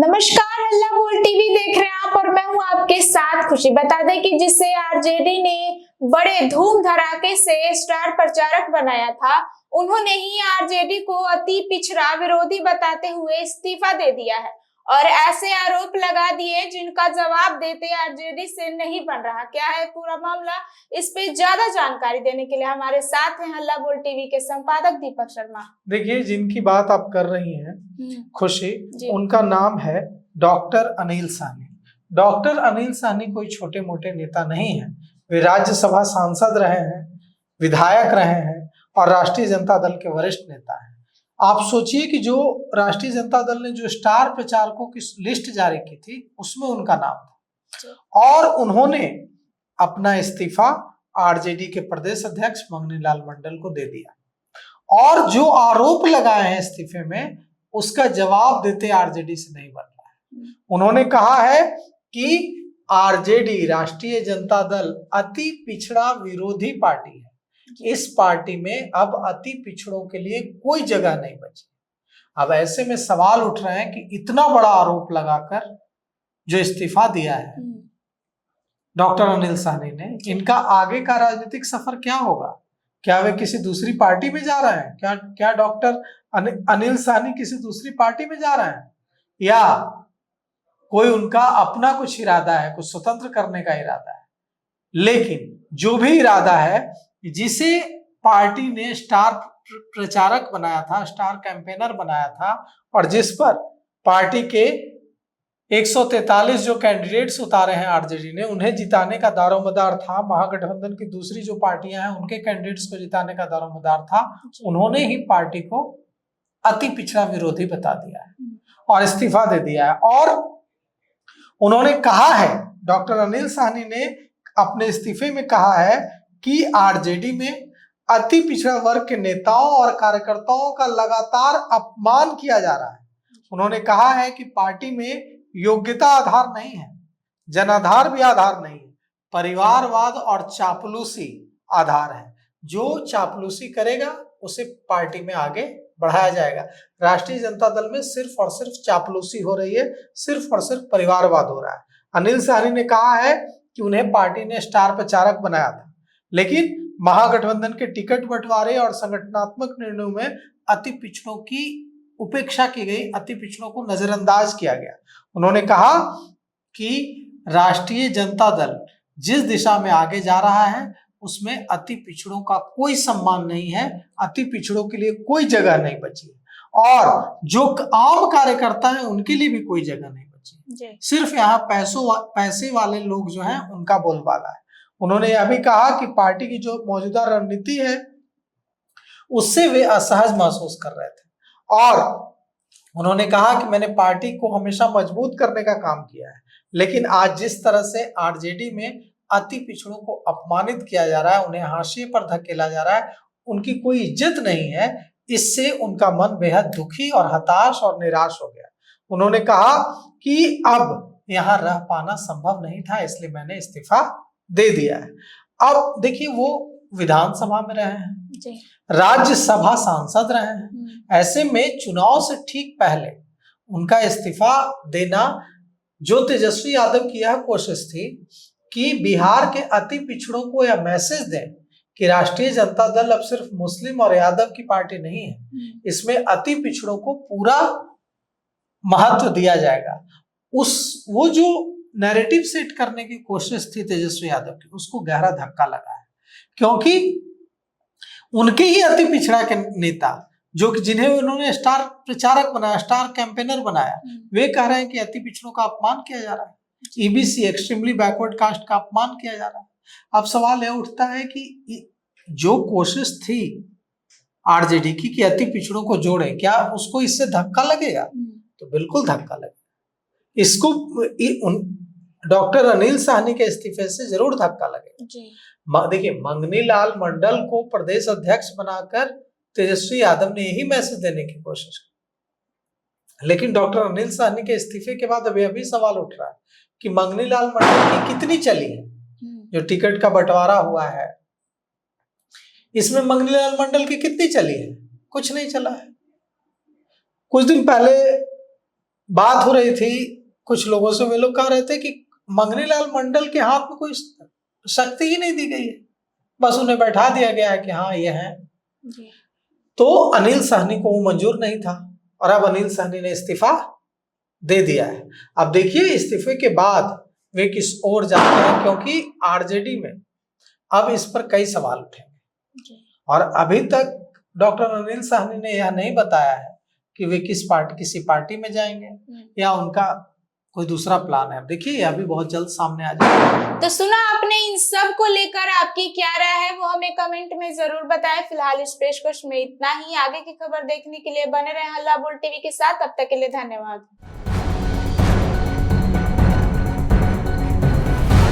नमस्कार, हल्ला बोल टीवी देख रहे हैं आप और मैं हूं आपके साथ खुशी। बता दें कि जिसे आरजेडी ने बड़े धूम धड़ाके से स्टार प्रचारक बनाया था, उन्होंने ही आरजेडी को अति पिछड़ा विरोधी बताते हुए इस्तीफा दे दिया है और ऐसे आरोप लगा दिए जिनका जवाब देते आरजेडी से नहीं बन रहा। क्या है पूरा मामला, इस पे ज्यादा जानकारी देने के लिए हमारे साथ हैं हल्ला बोल टीवी के संपादक दीपक शर्मा। देखिए, जिनकी बात आप कर रही हैं खुशी, उनका नाम है डॉक्टर अनिल साहनी। डॉक्टर अनिल साहनी कोई छोटे मोटे नेता नहीं है। वे राज्यसभा सांसद रहे हैं, विधायक रहे हैं और राष्ट्रीय जनता दल के वरिष्ठ नेता हैं। आप सोचिए कि जो राष्ट्रीय जनता दल ने जो स्टार प्रचारकों की लिस्ट जारी की थी उसमें उनका नाम था और उन्होंने अपना इस्तीफा आरजेडी के प्रदेश अध्यक्ष मंगनी लाल मंडल को दे दिया और जो आरोप लगाए हैं इस्तीफे में उसका जवाब देते आरजेडी से नहीं बन रहा है। उन्होंने कहा है कि आरजेडी राष्ट्रीय जनता दल अति पिछड़ा विरोधी पार्टी है। इस पार्टी में अब अति पिछड़ों के लिए कोई जगह नहीं बची। अब ऐसे में सवाल उठ रहे हैं कि इतना बड़ा आरोप लगाकर जो इस्तीफा दिया है डॉक्टर अनिल साहनी ने, इनका आगे का राजनीतिक सफर क्या होगा? क्या वे किसी दूसरी पार्टी में जा रहे हैं? क्या डॉक्टर अनिल साहनी किसी दूसरी पार्टी में जा रहे हैं या कोई उनका अपना कुछ इरादा है, कुछ स्वतंत्र करने का इरादा है? लेकिन जो भी इरादा है, जिसे पार्टी ने स्टार प्रचारक बनाया था, स्टार कैंपेनर बनाया था और जिस पर पार्टी के 143 जो कैंडिडेट्स उतारे हैं आरजेडी ने, उन्हें जिताने का दारोमदार था। महागठबंधन की दूसरी जो पार्टियां हैं उनके कैंडिडेट्स को जिताने का दारोमदार था। उन्होंने ही पार्टी को अति पिछड़ा विरोधी बता दिया है और इस्तीफा दे दिया है। और उन्होंने कहा है, डॉक्टर अनिल साहनी ने अपने इस्तीफे में कहा है कि आरजेडी में अति पिछड़ा वर्ग के नेताओं और कार्यकर्ताओं का लगातार अपमान किया जा रहा है। उन्होंने कहा है कि पार्टी में योग्यता आधार नहीं है, जनाधार भी आधार नहीं है, परिवारवाद और चापलूसी आधार है। जो चापलूसी करेगा उसे पार्टी में आगे बढ़ाया जाएगा। राष्ट्रीय जनता दल में सिर्फ और सिर्फ चापलूसी हो रही है, सिर्फ और सिर्फ परिवारवाद हो रहा है। अनिल साहनी ने कहा है कि उन्हें पार्टी ने स्टार प्रचारक बनाया था, लेकिन महागठबंधन के टिकट बंटवारे और संगठनात्मक निर्णयों में अति पिछड़ों की उपेक्षा की गई, अति पिछड़ों को नजरअंदाज किया गया। उन्होंने कहा कि राष्ट्रीय जनता दल जिस दिशा में आगे जा रहा है उसमें अति पिछड़ों का कोई सम्मान नहीं है, अति पिछड़ों के लिए कोई जगह नहीं बची और जो आम कार्यकर्ता है उनके लिए भी कोई जगह नहीं बची। सिर्फ यहाँ पैसे वाले लोग जो हैं उनका बोलबाला है। उन्होंने यह भी कहा कि पार्टी की जो मौजूदा रणनीति है उससे वे असहज महसूस कर रहे थे और उन्होंने कहा कि मैंने पार्टी को हमेशा मजबूत करने का काम किया है, लेकिन आज जिस तरह से आरजेडी में अति पिछड़ों को अपमानित किया जा रहा है, उन्हें हाशिए पर धकेला जा रहा है, उनकी कोई इज्जत नहीं है, इससे उनका मन बेहद दुखी और हताश और निराश हो गया। उन्होंने कहा कि अब यहाँ रह पाना संभव नहीं था, इसलिए मैंने इस्तीफा दे दिया है। अब देखिए, वो विधानसभा में रहे हैं, राज्यसभा सांसद रहे हैं, ऐसे में चुनाव से ठीक पहले उनका इस्तीफा देना, जो तेजस्वी यादव की यह कोशिश थी कि बिहार के अति पिछड़ों को यह मैसेज दें कि राष्ट्रीय जनता दल अब सिर्फ मुस्लिम और यादव की पार्टी नहीं है, इसमें अति पिछड़ों को पूरा महत्व दिया जाएगा। वो जो नैरेटिव सेट करने की कोशिश थी तेजस्वी यादव की, उसको गहरा धक्का लगा है, क्योंकि उनके ही अति पिछड़ा के नेता जिन्हें उन्होंने स्टार प्रचारक बनाया, स्टार कैंपेनर बनाया, वे कह रहे हैं कि अति पिछड़ों का अपमान किया जा रहा है, ईबीसी एक्सट्रीमली बैकवर्ड कास्ट का अपमान किया जा रहा है। अब सवाल यह उठता है कि जो कोशिश थी आरजेडी की कि अति पिछड़ों को जोड़े, क्या उसको इससे धक्का लगेगा? तो बिल्कुल धक्का लगेगा। इसको डॉक्टर अनिल साहनी के इस्तीफे से जरूर धक्का लगेगा। देखिए, मंगनी लाल मंडल को प्रदेश अध्यक्ष बनाकर तेजस्वी यादव ने यही मैसेज देने की कोशिश की, लेकिन डॉक्टर अनिल साहनी के इस्तीफे के बाद अभी अभी सवाल उठ रहा है कि मंगनी लाल मंडल की कितनी चली है। जो टिकट का बंटवारा हुआ है इसमें मंगनी लाल मंडल की कितनी चली है? कुछ नहीं चला है। कुछ दिन पहले बात हो रही थी कुछ लोगों से, वे लोग कह रहे थे कि मंगनीलाल मंडल के हाथ में कोई शक्ति ही नहीं दी गई है, बस उन्हें बैठा दिया गया है कि हाँ ये है। तो अनिल साहनी को वो मंजूर नहीं था और अब अनिल साहनी ने इस्तीफा दे दिया है। अब देखिए इस्तीफे के बाद वे किस ओर जाते हैं, क्योंकि आरजेडी में अब इस पर कई सवाल उठेंगे और अभी तक डॉक्टर अनिल साहनी ने यह नहीं बताया है कि वे किसी पार्टी में जाएंगे या उनका कोई दूसरा प्लान है। अब देखिए यह भी बहुत जल्द सामने आ जाएगा। तो सुना आपने, इन सब को लेकर आपकी क्या राय है वो हमें कमेंट में जरूर बताएं। फिलहाल इस पेशकश में इतना ही। आगे की खबर देखने के लिए बने रहें हल्ला बोल टीवी के साथ। तब तक के लिए धन्यवाद।